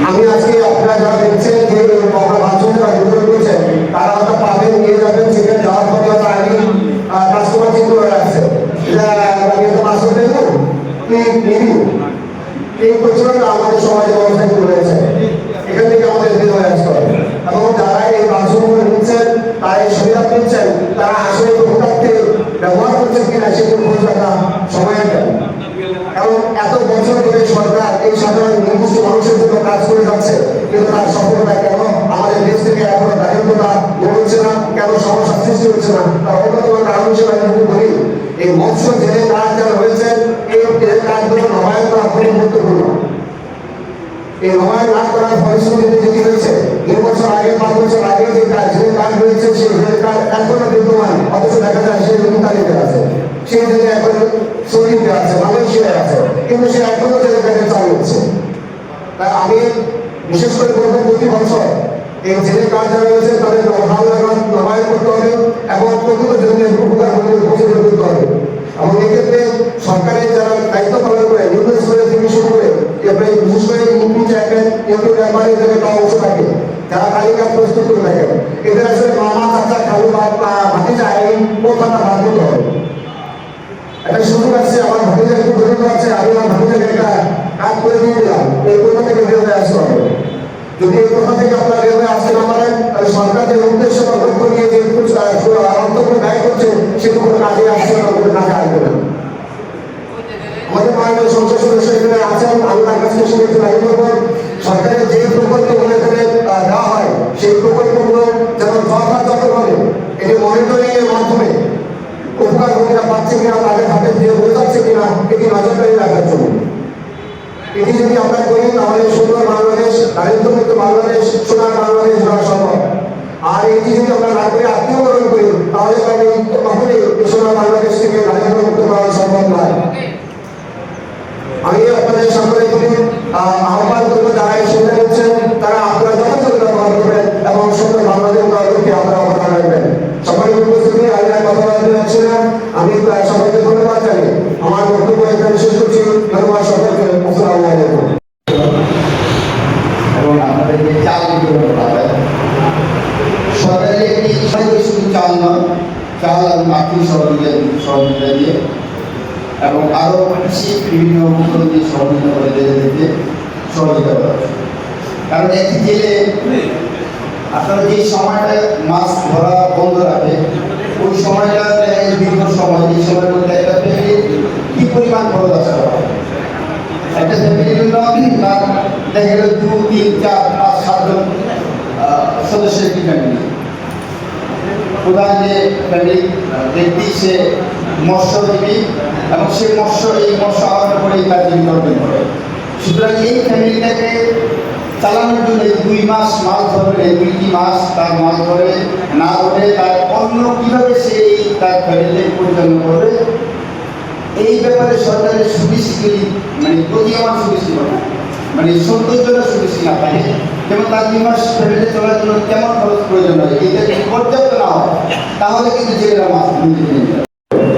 আমি আজকে আপনারা যারা দেখছেন যে করছেন তারা হয়তো পাবেন নিয়ে যাবেন সেখানে যাওয়ার পরে হয়তো আগে কাস্টমার চেক করে রাখছে আমি তো মাসুদ দেব এই প্রচলনটা আমাদের সমাজে ব্যবস্থা রয়েছে। এখান থেকে আমাদের হয়ে আসতে হবে এবং যারা এই বাসগুলো নিচ্ছেন তারা এই সুবিধা নিচ্ছেন তারা আসলে ভোটারকে ব্যবহার করছেন কিনা সেগুলো খোঁজ রাখা সময় দেন। কারণ এত বছর ধরে সরকার এই সাধারণ নির্দিষ্ট মানুষের জন্য কাজ করে যাচ্ছে, কিন্তু তার সফলতা কেন আমাদের দেশ থেকে এখনো দারিদ্রতা হচ্ছে না, কেন সমস্যা সৃষ্টি হচ্ছে না, তার অন্যতম কারণ হিসেবে আমি যদি বলি এই মৎস্য জেলে কাজ যারা রয়েছেন এই কাজগুলো নবায়ন করা খুবই গুরুত্বপূর্ণ। এই নবায়ন না করার ফলশ্রুতিতে যেটি হয়েছে 2 বছর আগে 5 বছর আগে যে কাজ রয়েছে সেই কাজ এখনো বিদ্যমান, অথচ দেখা যায় সেই তালিকা আছে, সেই জায়গায় এখন সৌদিতে আছে, মালয়েশিয়ায় আছে, কিন্তু সে এখনো যে জায়গায় চালু হচ্ছে। তাই আমি বিশেষ করে বলবো প্রতি বছর এই জেলে কাজ যারা রয়েছে তাদের নবায়ন করতে হবে এবং প্রকৃত জন্য উপকার পৌঁছে করতে হবে। এবং এক্ষেত্রে সরকারের যারা দায়িত্ব পালন করে নিম্ন স্তরে থেকে শুরু করে বিশেষ করে ইউপি চেয়ারম্যান ইউপি মেম্বার এদের একটা অংশ থাকে যারা তালিকা প্রস্তুত করে থাকেন, এদের আসলে মামা চাচা খালু ভাতিজা এই কথাটা বাদ দিতে হবে। একটা সুযোগ আছে, আমার ভাতিজা একটু দরিদ্র আছে, আমি আমার ভাতিজাকে একটা কাজ করে দিয়ে দিলাম, এই কথা থেকে বের হয়ে আসতে হবে। যদি এই কথা থেকে আপনারা বের হয়ে আসতে না পারেন তাহলে সরকার যে উদ্দেশ্য বা লক্ষ্য নিয়ে যে অর্থগুলো ব্যয় করছে সেটুকু কাজে আসছে না, কাজে আসবে না। আমাদের মাননীয় সংসদ সদস্য এখানে আছেন, আমি তার কাছে শুনেছি সরকারের যে প্রকল্পগুলো এখানে দেওয়া হয় সেই প্রকল্পগুলো যেন যথাযথভাবে এটি মনিটরিং এর মাধ্যমে উপকার ভূমিকা পাচ্ছে কিনা, তাদের হাতে দিয়ে বোঝাচ্ছে কিনা এটি নজরদারি রাখার জন্য। এটি যদি আমরা করি তাহলে সুন্দর বাংলাদেশ, দারিদ্র্যমুক্ত বাংলাদেশ, সোনার বাংলাদেশ গড়া সম্ভব। আর এটি যদি আমরা না করে আত্মীয়করণ করি তাহলে কখনোই সোনার বাংলাদেশ থেকে দারিদ্র্যমুক্ত করা সম্ভব নয়। আমি আপনাদের সামনে আহ্বান করবো যারা এই সুবিধা নিচ্ছেন তারা আপনারা যথাযথ ব্যবহার করবেন এবং সুন্দর বাংলাদেশ গড়াকে আপনারা অবদান রাখবেন। সকলের উপস্থিতি আমি আর কথা বলতে যাচ্ছি না, আমি সবাইকে ধন্যবাদ জানিয়ে আমার বক্তব্য এখানে শেষ করছি। ধন্যবাদ সকলকে, আসসালামু আলাইকুম। এবং আপনাদের যে চাল বিতরণ করা হয় সরকারের একটি শুধু চাল নয়, চাল এবং আর্থিক সহযোগিতা দিয়ে এবং আরও কৃষি বিভিন্ন উপকরণ দিয়ে সহযোগিতা করে জেলেদেরকে সহযোগিতা করা। কারণ একটি জেলে আপনারা যে সময়টা মাছ ধরা বন্ধ রাখে ওই সময়টা দীর্ঘ সময়, এই সময়ের মধ্যে একটা ফ্যামিলির কী পরিমাণ খরচ আসা হয়। একটা ফ্যামিলির জন্য তার দেখা গেল 2, 3, 4, 5, 7 জন সদস্যের একটি ফ্যামিলি। প্রধান যে ফ্যামিলি ব্যক্তি সে মৎস্যজীবী এবং সে এই মৎস্য আহরণ করেই তার জীবিকা অর্জন করে। সুতরাং এই ফ্যামিলিটাকে চালানোর জন্য 2 মাস মাছ ধরবে, 2টি মাস তার মাছ ধরে না ধরে তার অন্য কীভাবে সে তার ফ্যামিলিকে পরিচালনা করবে এই ব্যাপারে সরকারের সুদৃষ্টি মানে প্রতীয়মান সুদৃষ্টি না, মানে সৌন্দর্যটা সুদৃষ্টি না থাকে, যেমন তার 2 মাস ফ্যামিলি চলার জন্য কেমন খরচ প্রয়োজন হয় এটা যদি পর্যাপ্ত না হয় তাহলে কিন্তু জেলেরা মাছ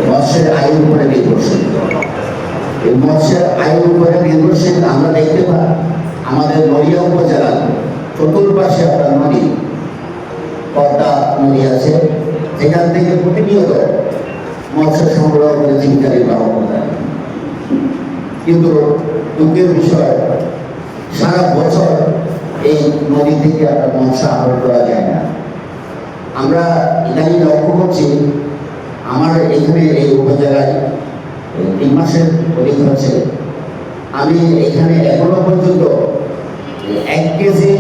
মৎস্যের আয়ের উপরে নির্ভরশীল। এই মৎস্যের আয়ের উপরে নির্ভরশীল আমরা দেখতে পাই আমাদের নড়িয়া উপজেলার চতুর্পাশে আপনার নদী, পদ্মা নদী আছে, যেখান থেকে প্রতিনিয়ত মৎস্য সংগ্রহ করে জীবিকা নির্বাহ করে। কিন্তু দুঃখের বিষয় সারা বছর এই নদী থেকে আপনার মৎস্য আহরণ করা যায় না। আমরা ইদানিং লক্ষ্য করছি আমার এখানে এই উপজেলায় 3 মাসের অধিক হচ্ছে, আমি এখানে এখনো পর্যন্ত 1 কেজি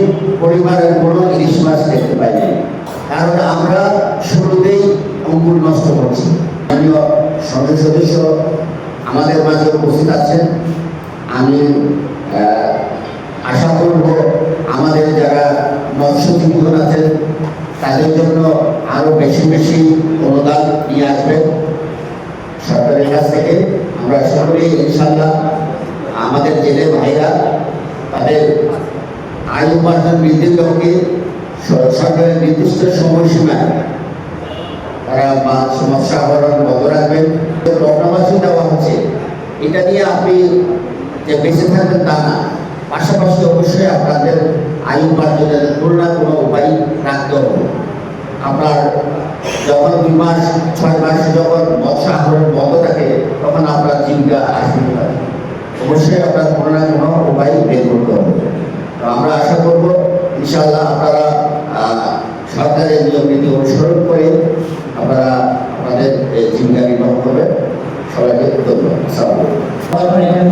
পরিমাণের কোনো ইলিশ মাছ দেখতে পাই না। কারণ আমরা শুরুতেই অঙ্কুর নষ্ট করছি। স্থানীয় সদস্য আমাদের মাঝে উপস্থিত আছেন, আমি আশা করব আমাদের যারা মৎস্যজীবীগণ আছেন তাদের জন্য আরও বেশি বেশি অনুদান নিয়ে আসবেন সরকারের কাছ থেকে। আমরা সকলেই ইনশাল্লাহ আমাদের জেলে ভাইরা তাদের আয় উপার্জন বৃদ্ধির লক্ষ্যে সরকারের নির্দিষ্ট সময়সীমায় তারা মাছ মৎস্য আহরণ বন্ধ রাখবেন। প্রজ্ঞাবাসী দেওয়া হচ্ছে এটা নিয়ে আপনি যে বেঁচে থাকবেন তা না, পাশাপাশি অবশ্যই আপনাদের আয় উপার্জনের কোনো না কোনো উপায় রাখতে হবে। আপনার যখন 2 মাস 6 মাস যখন মৎস্য আহরণ বন্ধ থাকে তখন আপনার জীবিকা আসবে না, অবশ্যই আপনার কোনো না কোনো উপায় বের করতে হবে। তো আমরা আশা করব ইনশাআল্লাহ আপনারা সরকারের নিয়ম নীতি অনুসরণ করে আপনারা আপনাদের জীবিকা নির্বাহ করবেন। সবাইকে ধন্যবাদ।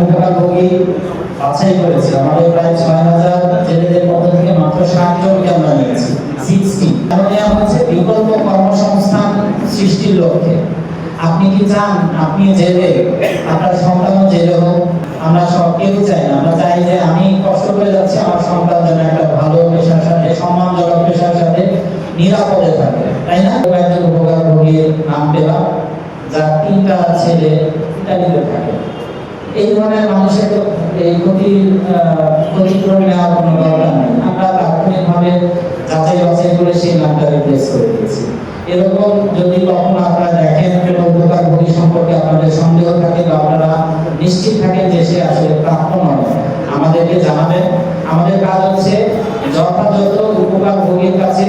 উপকারভোগী বাছাই করেছি, আমাদের প্রায় 6,000 জেলেদের মধ্য থেকে মাত্র 60 জনকে আমরা নিয়েছি। 60 নেওয়া হয়েছে বিকল্প কর্মসংস্থান সৃষ্টির লক্ষ্যে। আপনি কি চান আপনি জেলে আপনার সন্তানও জেলে হোক? আমরা সব কেউ চাই না। আমরা চাই যে আমি কষ্ট করে যাচ্ছি, আমার সন্তান যেন একটা ভালো পেশার সাথে, সম্মানজনক পেশার সাথে নিরাপদে থাকে, তাই না? একজন উপকারভোগীর নাম পেলাম যার 3টা ছেলে ইতালিতে থাকে। এই ধরনের মানুষের তো এই ক্ষতিপূরণ নেওয়ার কোনো দরকার নেই। আমরা তাৎক্ষণিকভাবে যাচাই বাছাই করে সেই নামটা রিপ্লেস করে দিয়েছি। এরকম যদি কখনো আপনারা দেখেন কোনো উপকারভোগী সম্পর্কে আপনাদের সন্দেহ থাকে, তো আপনারা নিশ্চিত থাকেন যে সে আসলে প্রাপ্য নয়, আমাদেরকে জানাবেন। আমাদের কাজ হচ্ছে যথাযথ উপকারভোগীর কাছে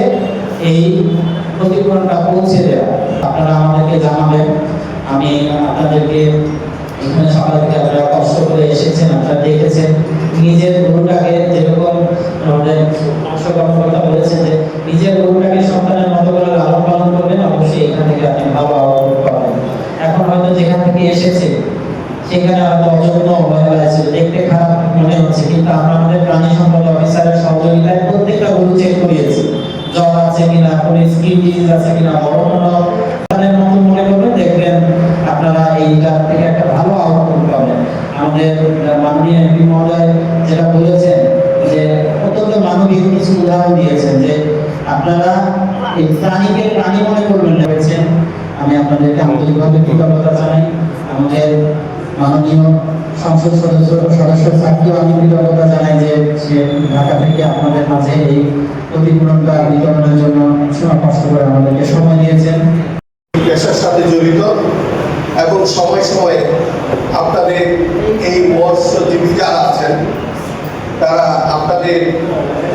এই ক্ষতিপূরণটা পৌঁছে দেওয়া। আপনারা আমাদেরকে জানাবেন। আমি আপনাদেরকে এখানে সকাল থেকে আপনারা কষ্ট করে এসেছেন, আপনারা দেখেছেন নিজের গরুটাকে, যেরকম আমাদের অংশ কর্মকর্তা বলেছেন যে নিজের গরুটাকে সন্তানের মতো করে লালন পালন করবেন, অবশ্যই এখান থেকে আপনি ভালো আউটপুট পাবেন। এখন হয়তো যেখান থেকে এসেছে সেখানে হয়তো অযত্ন অবহেলা ছিল, দেখতে খারাপ মনে হচ্ছে, কিন্তু আমরা আমাদের প্রাণী সম্পদ অফিসারের সহযোগিতায় প্রত্যেকটা গরু চেক করিয়েছি, জ্বর আছে কিনা, কোনো স্কিন ডিজিজ আছে কিনা, বড় কোনো মতো মনে করবেন, দেখবেন আপনারা এইটার থেকে একটা ভালো আউটপুট পাবেন। আমাদের মাননীয় এমপি মহোদয় যেটা বলেছেন যে অত্যন্ত মানবিক কিছু উদাহরণ দিয়েছেন যে আপনারা এই প্রাণীকে প্রাণী মনে করবেন না। আমি আপনাদেরকে আন্তরিকভাবে কৃতজ্ঞতা জানাই। আমাদের মাননীয় সংসদ সদস্য স্যারকেও আমি কৃতজ্ঞতা জানাই যে সে ঢাকা থেকে আপনাদের মাঝে এই ক্ষতিপূরণটা বিতরণের জন্য কষ্ট করে আমাদেরকে সময় দিয়েছেন। পেশার সাথে জড়িত এবং সময় সময়ে আপনাদের এই মৎস্যজীবী যারা আছেন তারা আপনাদের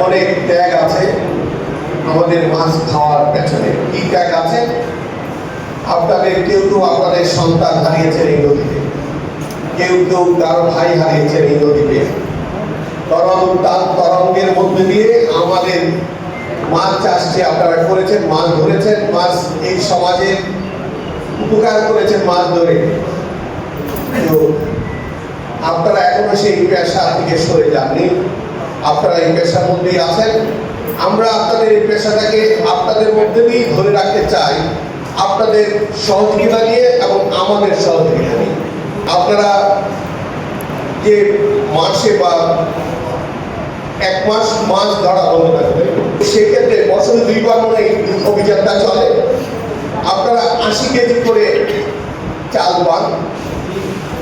অনেক ত্যাগ আছে আমাদের মাছ খাওয়ার পেছনে। কি ত্যাগ আছে? আপনাদের কেউ কেউ আপনাদের সন্তান হারিয়েছেন এই নদীতে, কেউ কেউ কারো ভাই হারিয়েছেন এই নদীতে। তরঙ্গের মধ্যে দিয়ে আমাদের মাছ চাষকে আপনারা করেছেন, মাছ ধরেছেন, মাছ এই সমাজে উপকার করেছেন মাছ ধরে। তো আপনারা এখনো সেই পেশা থেকে সরে যাননি, আপনারা এই পেশার মধ্যেই আছেন। আমরা আপনাদের এই পেশাটাকে আপনাদের মধ্যে দিয়েই ধরে রাখতে চাই, আপনাদের সহযোগিতা নিয়ে এবং আমাদের সহযোগিতা নিয়ে। আপনারা যে মাসে বা 1 মাস মাছ ধরা বন্ধ থাকবে, সেক্ষেত্রে বছরে 2 বার মনে এই অভিযানটা চলে। আপনারা 80 কেজি করে চাল পান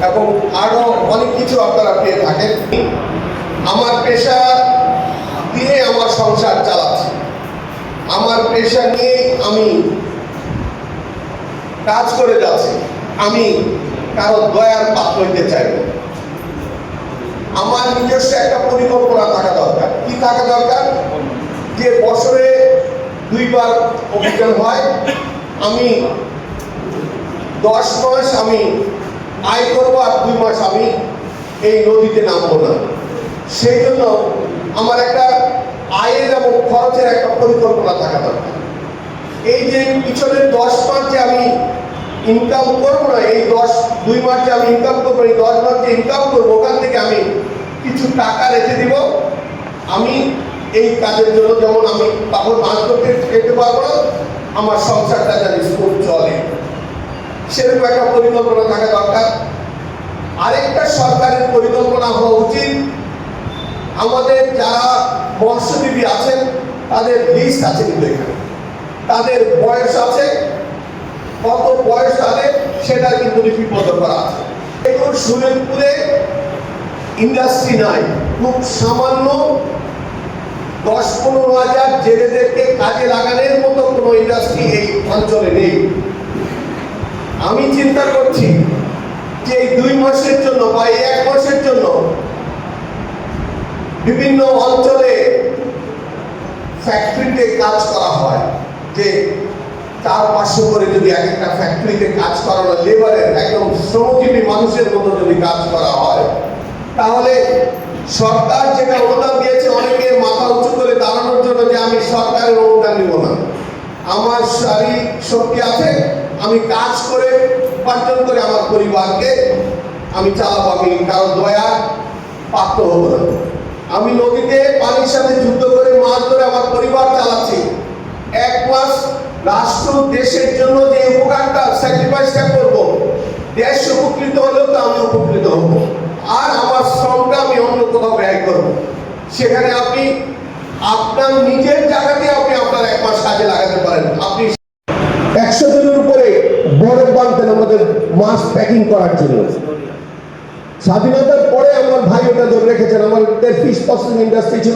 এবং আরো অনেক কিছু আপনারা পেয়ে থাকেন। আমার পেশা দিয়ে আমার সংসার চালাচ্ছি, আমার পেশা নিয়ে আমি কাজ করে যাচ্ছি। আমি কারো দয়ার পাত্র হইতে চাই না। আমার নিজস্ব একটা পরিকল্পনা থাকা দরকার। কি থাকা দরকার? যে বছরে 2 বার অভিযান হয়, আমি 10 মাস আমি আয় করবো আর 2 মাস আমি এই নদীতে নামবো না। সেই জন্য আমার একটা আয়ের এবং খরচের একটা পরিকল্পনা থাকা দরকার। এই যে পিছনের 10 মাস যে আমি ইনকাম করবো না, এই 2 মাস যে আমি ইনকাম করবো, এই 10 মাস যে ইনকাম করবো, ওখান থেকে আমি কিছু টাকা রেখে দিব। আমি এই কাজের জন্য, যেমন আমি তখন মাছ ধরতে যেতে পারবো না, আমার সংসারটা যাতে স্কুল চলে, সেরকম একটা পরিকল্পনা থাকা দরকার। আরেকটা সরকারের পরিকল্পনা হওয়া উচিত, আমাদের যারা মৎস্যজীবী আছেন তাদের লিস্ট আছে, কিন্তু এখানে তাদের বয়স আছে, কত বয়স তাদের সেটা কিন্তু লিপিবদ্ধ করা আছে। এখন সুরেন্দ্রপুরে ইন্ডাস্ট্রি নাই, খুব সামান্য 10-15 হাজার জেলেদেরকে কাজে লাগানোর মতো কোনো ইন্ডাস্ট্রি এই অঞ্চলে নেই। আমি চিন্তা করছি যে এই 2 মাসের জন্য বা এই 1 মাসের জন্য বিভিন্ন অঞ্চলে ফ্যাক্টরিতে কাজ করা হয়, যে 400-500 করে যদি একটা ফ্যাক্টরিতে কাজ করানো লেবারের একদম শ্রমজীবী মানুষের মতো যদি কাজ করা হয়, তাহলে সরকার যেটা অনুদান দিয়েছে, অনেকে মাথা উঁচু করে দাঁড়ানোর জন্য যে আমি সরকারের অনুদান নিব না, আমার শারীরিক শক্তি আছে, আমি কাজ করে উপার্জন করে আমার পরিবারকে আমি চালাবো, আমি কারো দয়ার পাত্র হব না। আমি নদীতে পানির সাথে যুদ্ধ করে মাছ ধরে আমার পরিবার চালাচ্ছি। 1 মাস রাষ্ট্র দেশের জন্য যে উপকারটা স্যাক্রিফাইসটা করবো, দেশ উপকৃত হলেও তো আমি উপকৃত হব, আর আমার শ্রমটা আমি অন্য কোথাও ব্যয় করবো। সেখানে আপনি আপনার নিজের জায়গাতে আপনি আপনার 1 মাস কাজে লাগাতে পারেন। আপনি 100 জনের উপরে বরফ বানতেন আমাদের মাছ প্যাকিং করার জন্য। স্বাধীনতার পরে আমার ভাই ওটা ধরে রেখেছেন। আমাদের ফিশ প্রসেসিং ইন্ডাস্ট্রি ছিল।